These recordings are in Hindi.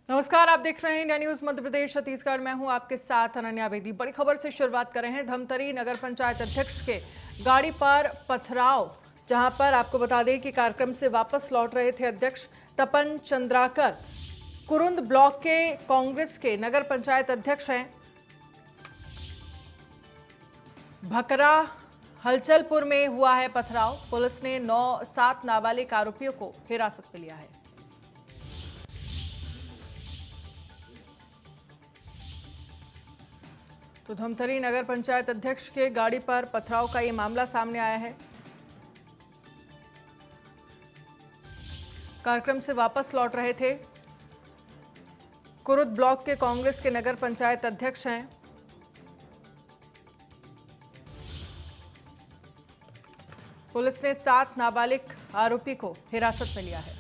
नमस्कार, आप देख रहे हैं इंडिया न्यूज मध्य प्रदेश छत्तीसगढ़। मैं हूं आपके साथ अनन्या बेदी। बड़ी खबर से शुरुआत कर रहे हैं। धमतरी नगर पंचायत अध्यक्ष के गाड़ी पर पथराव, जहां पर आपको बता दें कि कार्यक्रम से वापस लौट रहे थे अध्यक्ष तपन चंद्राकर। कुरुंद ब्लॉक के कांग्रेस के नगर पंचायत अध्यक्ष हैं। भकरा हलचलपुर में हुआ है पथराव। पुलिस ने 7 नाबालिग आरोपियों को हिरासत में लिया है। तो धमतरी नगर पंचायत अध्यक्ष के गाड़ी पर पथराव का ये मामला सामने आया है। कार्यक्रम से वापस लौट रहे थे। कुरुद ब्लॉक के कांग्रेस के नगर पंचायत अध्यक्ष हैं। पुलिस ने 7 नाबालिग आरोपी को हिरासत में लिया है।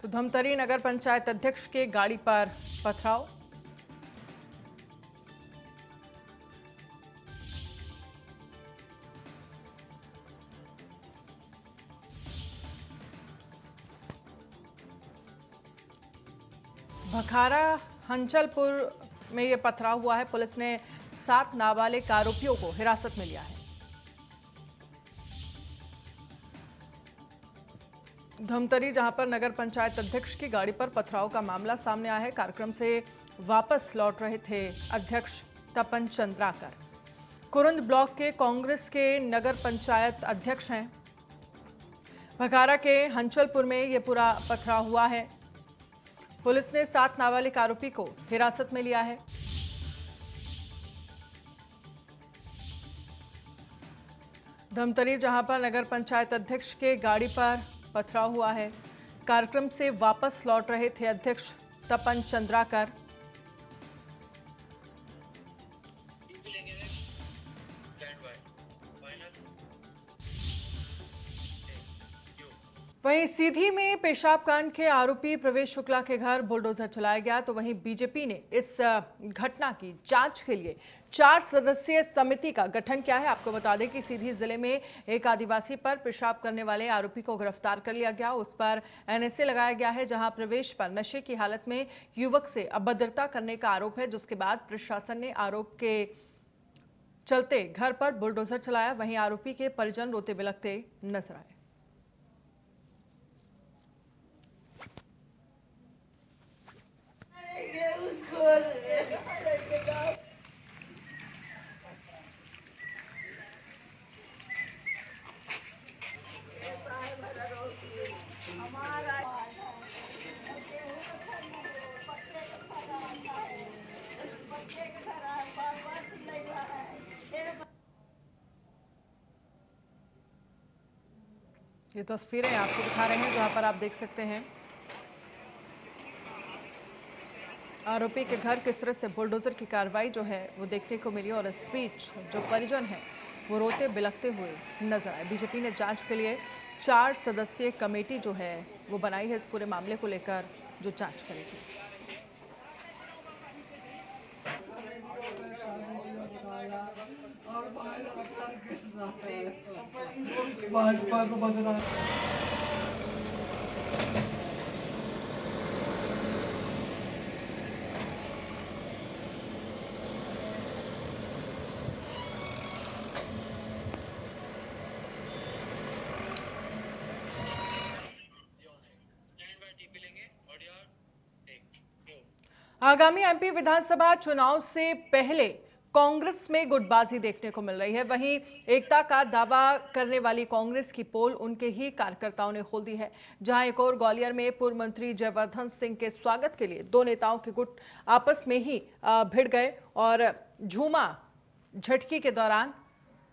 तो धमतरी नगर पंचायत अध्यक्ष के गाड़ी पर पथराव। भखारा हंचलपुर में यह पथराव हुआ है। पुलिस ने 7 नाबालिग आरोपियों को हिरासत में लिया है। धमतरी, जहां पर नगर पंचायत अध्यक्ष की गाड़ी पर पथराव का मामला सामने आया है। कार्यक्रम से वापस लौट रहे थे अध्यक्ष तपन चंद्राकर। कुरुंद ब्लॉक के कांग्रेस के नगर पंचायत अध्यक्ष हैं। भखारा के हंचलपुर में यह पूरा पथराव हुआ है। पुलिस ने 7 नाबालिग आरोपी को हिरासत में लिया है। धमतरी, जहां पर नगर पंचायत अध्यक्ष के गाड़ी पर पथराव हुआ है। कार्यक्रम से वापस लौट रहे थे अध्यक्ष तपन चंद्राकर। वहीं सीधी में पेशाब कांड के आरोपी प्रवेश शुक्ला के घर बुलडोजर चलाया गया। तो वहीं बीजेपी ने इस घटना की जांच के लिए 4 सदस्यीय समिति का गठन किया है। आपको बता दें कि सीधी जिले में एक आदिवासी पर पेशाब करने वाले आरोपी को गिरफ्तार कर लिया गया। उस पर एनएसए लगाया गया है, जहां प्रवेश पर नशे की हालत में युवक से अभद्रता करने का आरोप है, जिसके बाद प्रशासन ने आरोप के चलते घर पर बुलडोजर चलाया। वहीं आरोपी के परिजन रोते बिलखते नजर आए। ये तस्वीरें आपको दिखा रहे हैं, जहां पर आप देख सकते हैं आरोपी के घर किस तरह से बुलडोजर की कार्रवाई जो है वो देखने को मिली। और इस बीच जो परिजन है वो रोते बिलखते हुए नजर आए। बीजेपी ने जांच के लिए 4 सदस्यीय कमेटी जो है वो बनाई है, इस पूरे मामले को लेकर जो जांच करेगी। भाजपा को बदला। आगामी एमपी विधानसभा चुनाव से पहले कांग्रेस में गुटबाजी देखने को मिल रही है। वहीं एकता का दावा करने वाली कांग्रेस की पोल उनके ही कार्यकर्ताओं ने खोल दी है। जहां एक और ग्वालियर में पूर्व मंत्री जयवर्धन सिंह के स्वागत के लिए 2 नेताओं के गुट आपस में ही भिड़ गए और झूमा झटकी के दौरान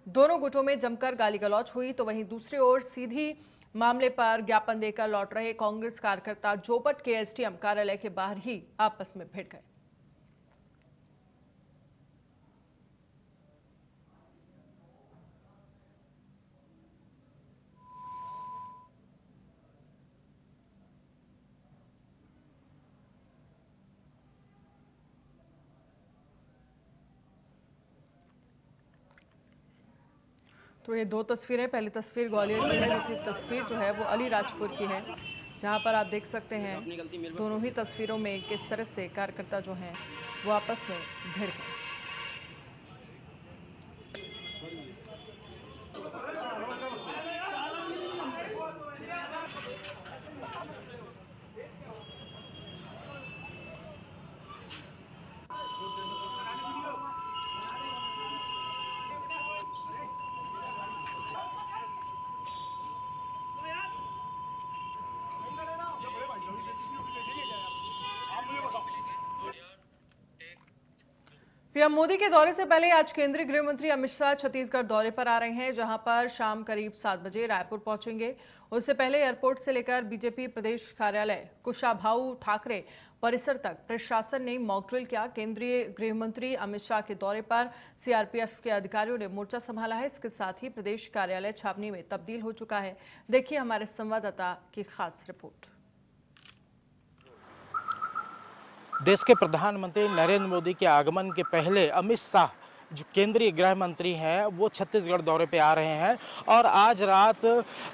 दोनों गुटों में जमकर गाली गलौज हुई। तो वहीं दूसरी ओर सीधी मामले पर ज्ञापन देकर लौट रहे कांग्रेस कार्यकर्ता जोपट के एसडीएम कार्यालय के बाहर ही आपस में भिड़ गए। तो तो ये दो तस्वीरें, पहली तस्वीर ग्वालियर की है, दूसरी तस्वीर जो है वो अलीराजपुर की है, जहां पर आप देख सकते हैं दोनों ही तस्वीरों में किस तरह से कार्यकर्ता जो हैं वो आपस में भिड़ गए। पीएम मोदी के दौरे से पहले आज केंद्रीय गृह मंत्री अमित शाह छत्तीसगढ़ दौरे पर आ रहे हैं, जहां पर शाम करीब 7 बजे रायपुर पहुंचेंगे। उससे पहले एयरपोर्ट से लेकर बीजेपी प्रदेश कार्यालय कुशाभाऊ ठाकरे परिसर तक प्रशासन ने मॉक ड्रिल किया। केंद्रीय गृह मंत्री अमित शाह के दौरे पर सीआरपीएफ के अधिकारियों ने मोर्चा संभाला है। इसके साथ ही प्रदेश कार्यालय छावनी में तब्दील हो चुका है। देखिए हमारे संवाददाता की खास रिपोर्ट। देश के प्रधानमंत्री नरेंद्र मोदी के आगमन के पहले अमित शाह जो केंद्रीय गृह मंत्री हैं वो छत्तीसगढ़ दौरे पे आ रहे हैं और आज रात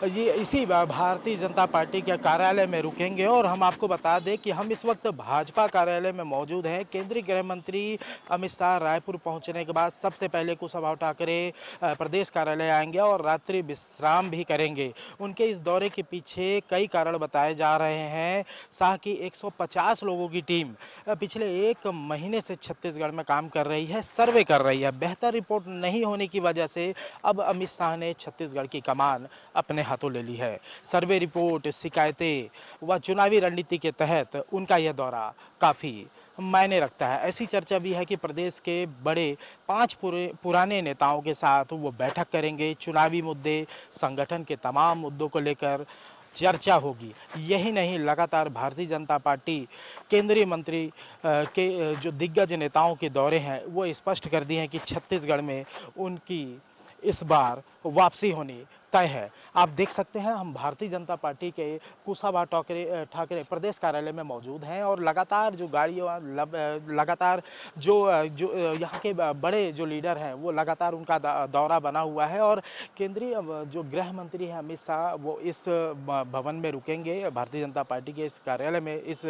ये इसी भारतीय जनता पार्टी के कार्यालय में रुकेंगे। और हम आपको बता दें कि हम इस वक्त भाजपा कार्यालय में मौजूद हैं। केंद्रीय गृह मंत्री अमित शाह रायपुर पहुंचने के बाद सबसे पहले कुशाभाऊ ठाकरे प्रदेश कार्यालय आएंगे और रात्रि विश्राम भी करेंगे। उनके इस दौरे के पीछे कई कारण बताए जा रहे हैं। शाह की 150 लोगों की टीम पिछले 1 महीने से छत्तीसगढ़ में काम कर रही है, सर्वे कर रही है। बेहतर रिपोर्ट नहीं होने की वजह से अब अमित शाह ने छत्तीसगढ़ की कमान अपने हाथों ले ली है। सर्वे रिपोर्ट, शिकायतें व चुनावी रणनीति के तहत उनका यह दौरा काफी मायने रखता है। ऐसी चर्चा भी है कि प्रदेश के बड़े 5 पुराने नेताओं के साथ वो बैठक करेंगे। चुनावी मुद्दे, संगठन के तमाम मुद्दों को लेकर चर्चा होगी। यही नहीं, लगातार भारतीय जनता पार्टी केंद्रीय मंत्री के जो दिग्गज नेताओं के दौरे हैं वो स्पष्ट कर दिए हैं कि छत्तीसगढ़ में उनकी इस बार वापसी होनी तय है। आप देख सकते हैं हम भारतीय जनता पार्टी के कुशाभाऊ ठाकरे प्रदेश कार्यालय में मौजूद हैं और लगातार जो गाड़ियां लगातार जो यहाँ के बड़े जो लीडर हैं वो लगातार उनका दौरा बना हुआ है। और केंद्रीय जो गृह मंत्री हैं अमित शाह वो इस भवन में रुकेंगे, भारतीय जनता पार्टी के इस कार्यालय में इस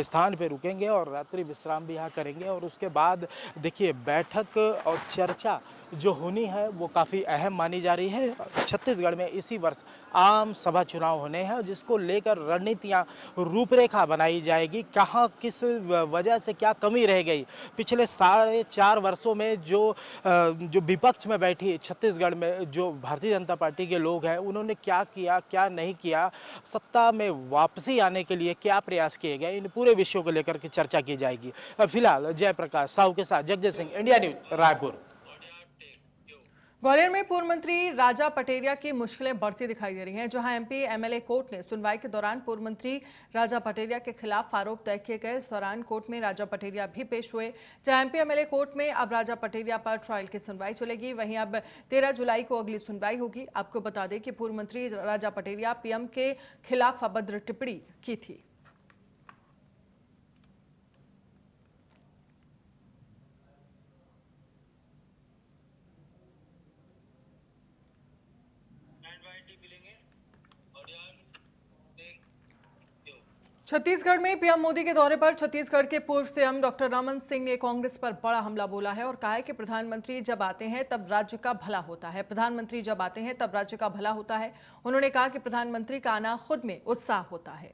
स्थान पर रुकेंगे और रात्रि विश्राम भी यहाँ करेंगे। और उसके बाद देखिए बैठक और चर्चा जो होनी है वो काफ़ी अहम मानी जा रही है। छत्तीसगढ़ में इसी वर्ष आम सभा चुनाव होने हैं जिसको लेकर रणनीतियां, रूपरेखा बनाई जाएगी। कहां किस वजह से क्या कमी रह गई, पिछले 4.5 वर्षों में जो विपक्ष में बैठी छत्तीसगढ़ में जो भारतीय जनता पार्टी के लोग हैं उन्होंने क्या किया, क्या नहीं किया, सत्ता में वापसी आने के लिए क्या प्रयास किए गए, इन पूरे विषयों को लेकर के चर्चा की जाएगी। फिलहाल जयप्रकाश साहू के साथ जगदीश सिंह, इंडिया न्यूज, रायपुर। ग्वालियर में पूर्व मंत्री राजा पटेरिया की मुश्किलें बढ़ती दिखाई दे रही हैं, जहां एमपी एमएलए कोर्ट ने सुनवाई के दौरान पूर्व मंत्री राजा पटेरिया के खिलाफ आरोप तय किए गए। इस दौरान कोर्ट में राजा पटेरिया भी पेश हुए। जहां एमपी एमएलए कोर्ट में अब राजा पटेरिया पर ट्रायल की सुनवाई चलेगी, वहीं अब 13 जुलाई को अगली सुनवाई होगी। आपको बता दें कि पूर्व मंत्री राजा पटेरिया पीएम के खिलाफ अभद्र टिप्पणी की थी। छत्तीसगढ़ में पीएम मोदी के दौरे पर छत्तीसगढ़ के पूर्व सीएम डॉक्टर रमन सिंह ने कांग्रेस पर बड़ा हमला बोला है और कहा है कि प्रधानमंत्री जब आते हैं तब राज्य का भला होता है। प्रधानमंत्री जब आते हैं तब राज्य का भला होता है। उन्होंने कहा कि प्रधानमंत्री का आना खुद में उत्साह होता है।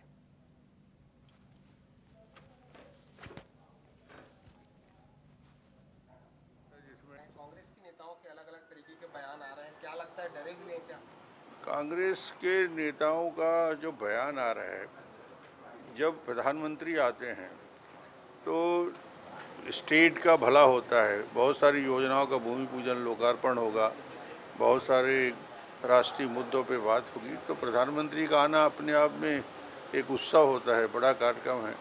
कांग्रेस के नेताओं के अलग-अलग तरीके के बयान आ रहे हैं, क्या लगता है डरे हुए हैं क्या? कांग्रेस के नेताओं का जो बयान आ रहा है, जब प्रधानमंत्री आते हैं तो स्टेट का भला होता है, बहुत सारी योजनाओं का भूमि पूजन, लोकार्पण होगा, बहुत सारे राष्ट्रीय मुद्दों पे बात होगी, तो प्रधानमंत्री का आना अपने आप में एक उत्सव होता है, बड़ा कार्यक्रम है,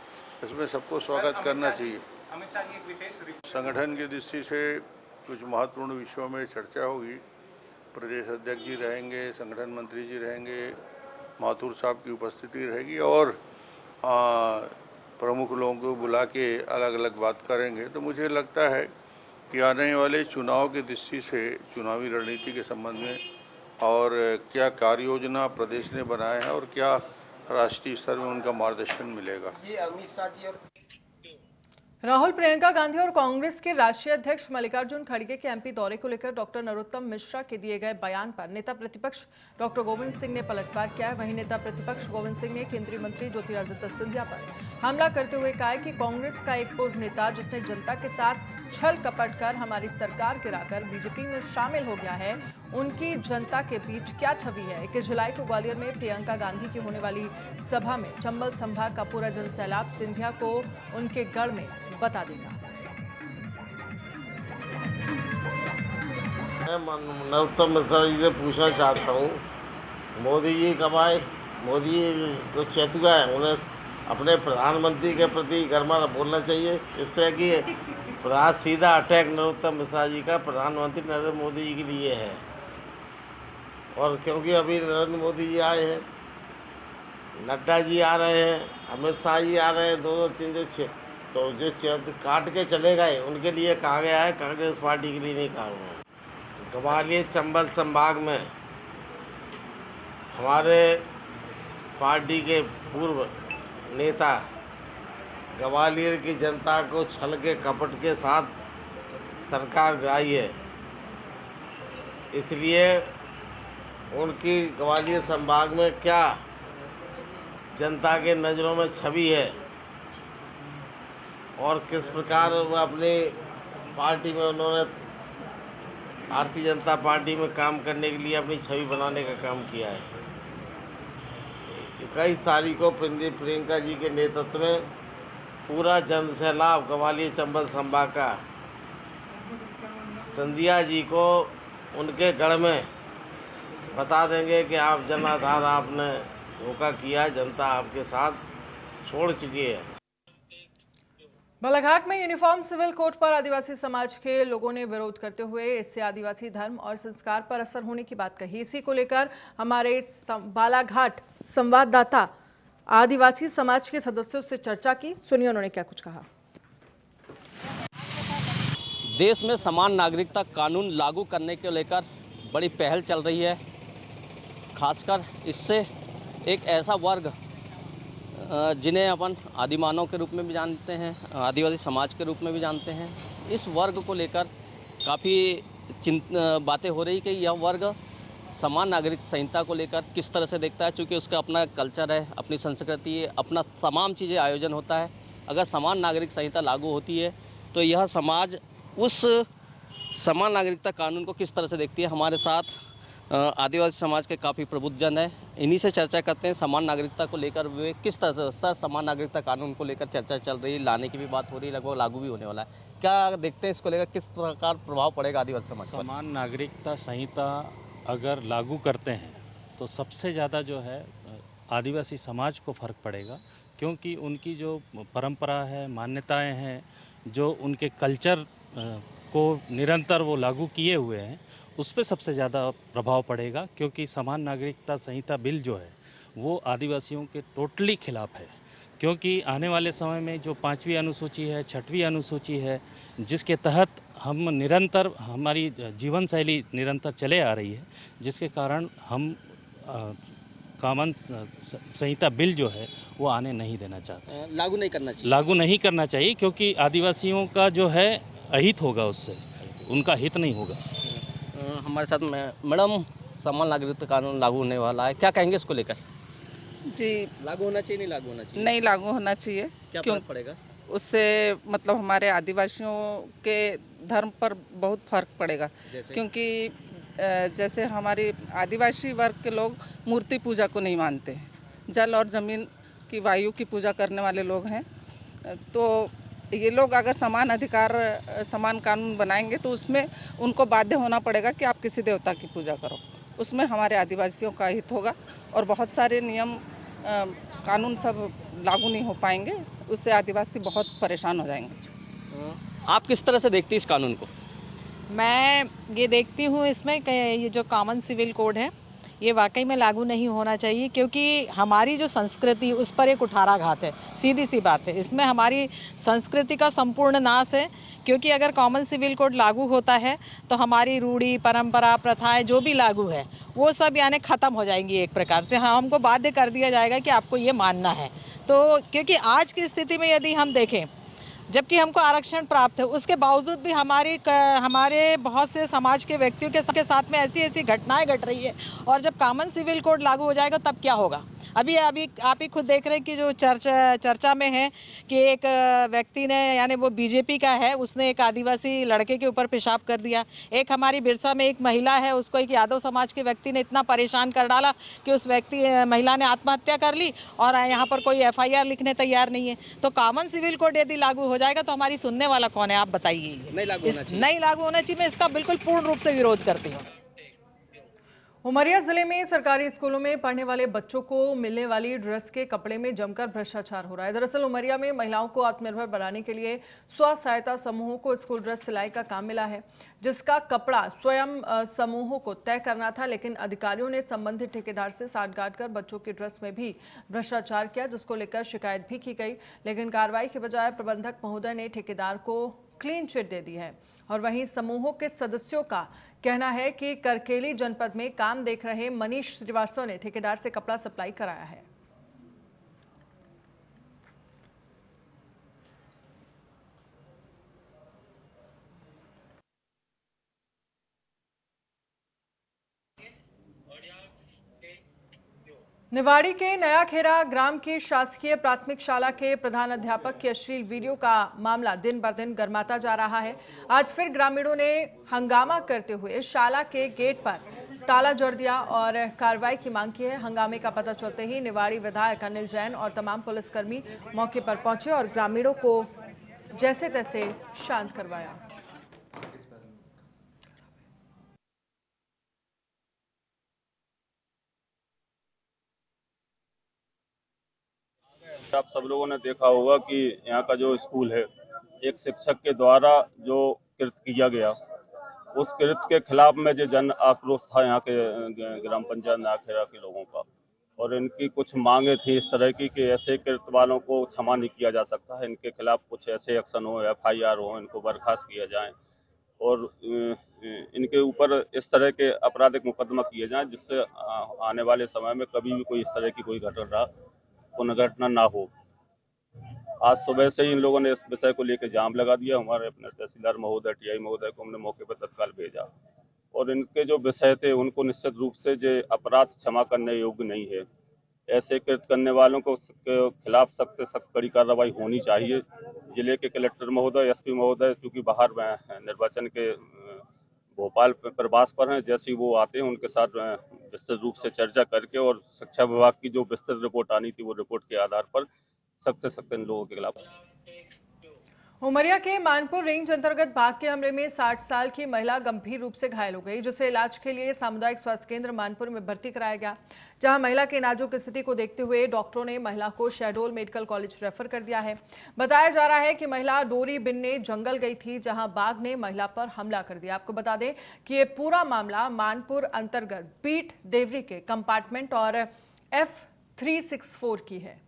इसमें सबको स्वागत करना चाहिए। अमित शाह की एक विशेष संगठन की दृष्टि से कुछ महत्वपूर्ण विषयों में चर्चा होगी। प्रदेश अध्यक्ष जी रहेंगे, संगठन मंत्री जी रहेंगे, माथुर साहब की उपस्थिति रहेगी और प्रमुख लोगों को बुला के अलग अलग बात करेंगे। तो मुझे लगता है कि आने वाले चुनाव की दृष्टि से, चुनावी रणनीति के संबंध में और क्या कार्य योजना प्रदेश ने बनाए हैं और क्या राष्ट्रीय स्तर में उनका मार्गदर्शन मिलेगा। ये अमित शाह जी और राहुल, प्रियंका गांधी और कांग्रेस के राष्ट्रीय अध्यक्ष मल्लिकार्जुन खड़गे के एमपी दौरे को लेकर डॉक्टर नरोत्तम मिश्रा के दिए गए बयान पर नेता प्रतिपक्ष डॉक्टर गोविंद सिंह ने पलटवार किया है। वहीं नेता प्रतिपक्ष गोविंद सिंह ने केंद्रीय मंत्री ज्योतिरादित्य सिंधिया पर हमला करते हुए कहा है कि कांग्रेस का एक पूर्व नेता जिसने जनता के साथ छल कपट कर हमारी सरकार गिराकर बीजेपी में शामिल हो गया है, उनकी जनता के बीच क्या छवि है। 21 जुलाई को ग्वालियर में प्रियंका गांधी की होने वाली सभा में चंबल संभाग का पूरा जनसैलाब सिंधिया को उनके गढ़ में बता देगा। मैं नरोत्तम मिश्रा जी से पूछना चाहता हूँ, मोदी जी कब आए? मोदी जी तो चेतुआ है, उन्हें अपने प्रधानमंत्री के प्रति गर्मा बोलना चाहिए। इससे कि सीधा अटैक नरोत्तम मिश्रा जी का प्रधानमंत्री नरेंद्र मोदी जी के लिए है। और क्योंकि अभी नरेंद्र मोदी जी आए हैं, नड्डा जी आ रहे हैं, अमित शाह जी आ रहे हैं, 2-3 तो जो काट के चले गए उनके लिए कहा गया है, कांग्रेस पार्टी के लिए नहीं कहा हुआ है। ग्वालियर चंबल संभाग में हमारे पार्टी के पूर्व नेता ग्वालियर की जनता को छल के कपट के साथ सरकार गिराई है, इसलिए उनकी ग्वालियर संभाग में क्या जनता के नज़रों में छवि है और किस प्रकार वो अपनी पार्टी में उन्होंने भारतीय जनता पार्टी में काम करने के लिए अपनी छवि बनाने का काम किया है। 21 तारीख को प्रियंका जी के नेतृत्व में पूरा जनसैलाब ग्वालियर चंबल संभाग का सिंधिया जी को उनके गढ़ में बता देंगे कि आप जन आधार आपने धोखा किया, जनता आपके साथ छोड़ चुकी है। बालाघाट में यूनिफॉर्म सिविल कोड पर आदिवासी समाज के लोगों ने विरोध करते हुए इससे आदिवासी धर्म और संस्कार पर असर होने की बात कही। इसी को लेकर हमारे बालाघाट संवाददाता आदिवासी समाज के सदस्यों से चर्चा की। सुनिए उन्होंने क्या कुछ कहा। देश में समान नागरिकता कानून लागू करने को लेकर बड़ी पहल चल रही है। खासकर इससे एक ऐसा वर्ग जिन्हें अपन आदिमानव के रूप में भी जानते हैं, आदिवासी समाज के रूप में भी जानते हैं, इस वर्ग को लेकर काफ़ी बातें हो रही कि यह वर्ग समान नागरिक संहिता को लेकर किस तरह से देखता है, क्योंकि उसका अपना कल्चर है, अपनी संस्कृति है, अपना तमाम चीज़ें आयोजन होता है। अगर समान नागरिक संहिता लागू होती है तो यह समाज उस समान नागरिकता कानून को किस तरह से देखती है। हमारे साथ आदिवासी समाज के काफ़ी प्रबुद्ध जन है, इन्हीं से चर्चा करते हैं समान नागरिकता को लेकर। वे किस तरह से समान नागरिकता कानून को लेकर चर्चा चल रही है, लाने की भी बात हो रही है, लगभग लागू भी होने वाला है। क्या देखते हैं इसको लेकर किस प्रकार प्रभाव पड़ेगा आदिवासी समाज पर? समान नागरिकता संहिता अगर लागू करते हैं तो सबसे ज़्यादा जो है आदिवासी समाज को फ़र्क पड़ेगा, क्योंकि उनकी जो परंपरा है, मान्यताएं हैं, जो उनके कल्चर को निरंतर वो लागू किए हुए हैं, उस पर सबसे ज़्यादा प्रभाव पड़ेगा। क्योंकि समान नागरिकता संहिता बिल जो है वो आदिवासियों के टोटली खिलाफ है, क्योंकि आने वाले समय में जो 5वीं अनुसूची है, 6वीं अनुसूची है, जिसके तहत हम निरंतर हमारी जीवन शैली निरंतर चले आ रही है, जिसके कारण हम कॉमन संहिता बिल जो है वो आने नहीं देना चाहते। लागू नहीं करना चाहिए। लागू नहीं करना चाहिए, क्योंकि आदिवासियों का जो है अहित होगा, उससे उनका हित नहीं होगा। हमारे साथ मैडम, समान नागरिकता कानून लागू होने वाला है, क्या कहेंगे इसको लेकर? जी, लागू होना चाहिए, नहीं लागू होना चाहिए? नहीं लागू होना चाहिए। क्या क्यों? फर्क पड़ेगा उससे मतलब हमारे आदिवासियों के धर्म पर बहुत फर्क पड़ेगा। क्योंकि जैसे हमारे आदिवासी वर्ग के लोग मूर्ति पूजा को नहीं मानते हैं, जल और जमीन की वायु की पूजा करने वाले लोग हैं। तो ये लोग अगर समान अधिकार, समान कानून बनाएंगे तो उसमें उनको बाध्य होना पड़ेगा कि आप किसी देवता की पूजा करो। उसमें हमारे आदिवासियों का हित होगा और बहुत सारे नियम कानून सब लागू नहीं हो पाएंगे, उससे आदिवासी बहुत परेशान हो जाएंगे। आप किस तरह से देखती हैं इस कानून को? मैं ये देखती हूँ इसमें कि ये जो कॉमन सिविल कोड है, ये वाकई में लागू नहीं होना चाहिए, क्योंकि हमारी जो संस्कृति उस पर एक कुठाराघात है। सीधी सी बात है, इसमें हमारी संस्कृति का संपूर्ण नाश है। क्योंकि अगर कॉमन सिविल कोड लागू होता है तो हमारी रूढ़ी, परंपरा, प्रथाएं जो भी लागू है वो सब यानी खत्म हो जाएंगी एक प्रकार से। हाँ, हमको बाध्य कर दिया जाएगा कि आपको ये मानना है। तो क्योंकि आज की स्थिति में यदि हम देखें, जबकि हमको आरक्षण प्राप्त है, उसके बावजूद भी हमारे बहुत से समाज के व्यक्तियों के साथ में ऐसी ऐसी घटनाएं घट रही है। और जब कॉमन सिविल कोड लागू हो जाएगा तब क्या होगा? अभी आप ही खुद देख रहे हैं कि जो चर्चा में है कि एक व्यक्ति ने, यानी वो बीजेपी का है, उसने एक आदिवासी लड़के के ऊपर पेशाब कर दिया। एक हमारी बिरसा में एक महिला है, उसको एक यादव समाज के व्यक्ति ने इतना परेशान कर डाला कि उस महिला ने आत्महत्या कर ली और यहाँ पर कोई FIR लिखने तैयार नहीं है। तो कॉमन सिविल कोड यदि लागू हो जाएगा तो हमारी सुनने वाला कौन है, आप बताइए। नहीं लागू होना चाहिए। नहीं लागू होना चाहिए, मैं इसका बिल्कुल पूर्ण रूप से विरोध करती हूँ। उमरिया जिले में सरकारी स्कूलों में पढ़ने वाले बच्चों को मिलने वाली ड्रेस के कपड़े में जमकर भ्रष्टाचार हो रहा है। दरअसल उमरिया में महिलाओं को आत्मनिर्भर बनाने के लिए स्व सहायता समूहों को स्कूल ड्रेस सिलाई का काम मिला है, जिसका कपड़ा स्वयं समूहों को तय करना था। लेकिन अधिकारियों ने संबंधित ठेकेदार से साठगांठ कर बच्चों की ड्रेस में भी भ्रष्टाचार किया, जिसको लेकर शिकायत भी की गई। लेकिन कार्रवाई के बजाय प्रबंधक महोदय ने ठेकेदार को क्लीन चिट दे दी है। और वहीं समूहों के सदस्यों का कहना है कि करकेली जनपद में काम देख रहे मनीष श्रीवास्तव ने ठेकेदार से कपड़ा सप्लाई कराया है। निवाड़ी के नया खेरा ग्राम की शासकीय प्राथमिक शाला के प्रधान अध्यापक की अश्लील वीडियो का मामला दिन बर दिन गर्माता जा रहा है। आज फिर ग्रामीणों ने हंगामा करते हुए शाला के गेट पर ताला जड़ दिया और कार्रवाई की मांग की है। हंगामे का पता चलते ही निवाड़ी विधायक अनिल जैन और तमाम पुलिसकर्मी मौके पर पहुंचे और ग्रामीणों को जैसे तैसे शांत करवाया। आप सब लोगों ने देखा होगा कि यहाँ का जो स्कूल है, एक शिक्षक के द्वारा जो कृत्य किया गया, उस कृत्य के खिलाफ में जो जन आक्रोश था यहाँ के ग्राम पंचायत नाखेरा के लोगों का, और इनकी कुछ मांगे थी इस तरह की कि ऐसे कृत्य वालों को क्षमा नहीं किया जा सकता है, इनके खिलाफ कुछ ऐसे एक्शन हो, FIR हो, इनको बर्खास्त किया जाए और इनके ऊपर इस तरह के आपराधिक मुकदमा किए जाएं, जिससे आने वाले समय में कभी भी कोई इस तरह की कोई पुनर्घटना ना हो। आज सुबह से ही इन लोगों ने इस विषय को लेकर जाम लगा दिया। हमारे अपने तहसीलदार महोदय, TI महोदय को हमने मौके पर तत्काल भेजा और इनके जो विषय थे उनको निश्चित रूप से जो अपराध क्षमा करने योग्य नहीं है। ऐसे कृत्य करने वालों को खिलाफ सख्त से सख्त कड़ी कार्रवाई होनी चाहिए। जिले के कलेक्टर महोदय, SP महोदय चूंकि बाहर निर्वाचन के भोपाल प्रवास पर हैं, जैसे ही वो आते हैं उनके साथ विस्तृत रूप से चर्चा करके और शिक्षा विभाग की जो विस्तृत रिपोर्ट आनी थी वो रिपोर्ट के आधार पर सख्त से सख्त इन लोगों के खिलाफ। उमरिया के मानपुर रेंज अंतर्गत बाघ के हमले में 60 साल की महिला गंभीर रूप से घायल हो गई, जिसे इलाज के लिए सामुदायिक स्वास्थ्य केंद्र मानपुर में भर्ती कराया गया, जहां महिला की नाजुक स्थिति को देखते हुए डॉक्टरों ने महिला को शहडोल मेडिकल कॉलेज रेफर कर दिया है। बताया जा रहा है कि महिला डोरी बिनने जंगल गई थी, जहां बाघ ने महिला पर हमला कर दिया। आपको बता दें कि यह पूरा मामला मानपुर अंतर्गत बीट देवरी के कंपार्टमेंट और F364 की है।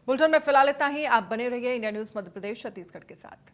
बुलेटिन में फिलहाल इतना ही। आप बने रहिए इंडिया न्यूज मध्य प्रदेश छत्तीसगढ़ के साथ।